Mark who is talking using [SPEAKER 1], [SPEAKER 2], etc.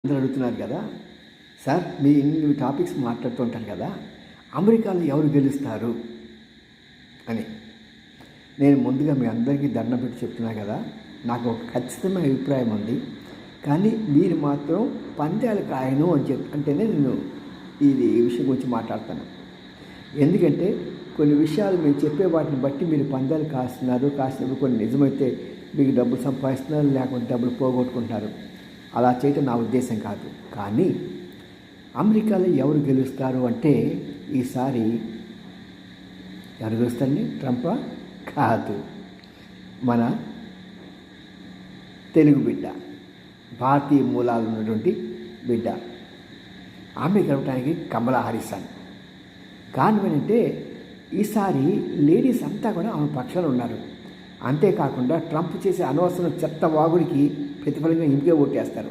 [SPEAKER 1] అందరూ అడుగుతున్నారు కదా సార్, మీ ఇన్ని టాపిక్స్ మాట్లాడుతూ ఉంటారు కదా, అమెరికాలో ఎవరు గెలుస్తారు అని. నేను ముందుగా మీ అందరికీ దండం పెట్టి చెప్తున్నా కదా, నాకు ఒక ఖచ్చితమైన అభిప్రాయం ఉంది. కానీ మీరు మాత్రం పందాలు కాయను అని అంటేనే నేను ఈ విషయం గురించి మాట్లాడతాను. ఎందుకంటే కొన్ని విషయాలు మేము చెప్పే వాటిని బట్టి మీరు పందాలు కాస్తున్నప్పుడు కొన్ని నిజమైతే మీకు డబ్బులు సంపాదిస్తున్నారు, లేకపోతే డబ్బులు పోగొట్టుకుంటున్నారు. అలా చేయటం నా ఉద్దేశం కాదు. కానీ అమెరికాలో ఎవరు గెలుస్తారు అంటే ఈసారి ఎవరు గెలుస్తారండి? ట్రంపా? కాదు, మన తెలుగు బిడ్డ, భారతీయ మూలాలు ఉన్నటువంటి బిడ్డ. ఆమె గెలవడానికి కమలా హారిస్ అని. కారణం ఏంటంటే ఈసారి లేడీస్ అంతా కూడా ఆమె పక్షాన ఉన్నారు. అంతేకాకుండా ట్రంప్ చేసే అనవసరం చెత్త వాగుడికి ప్రతిఫలంగా ఇంకే ఓటేస్తారు.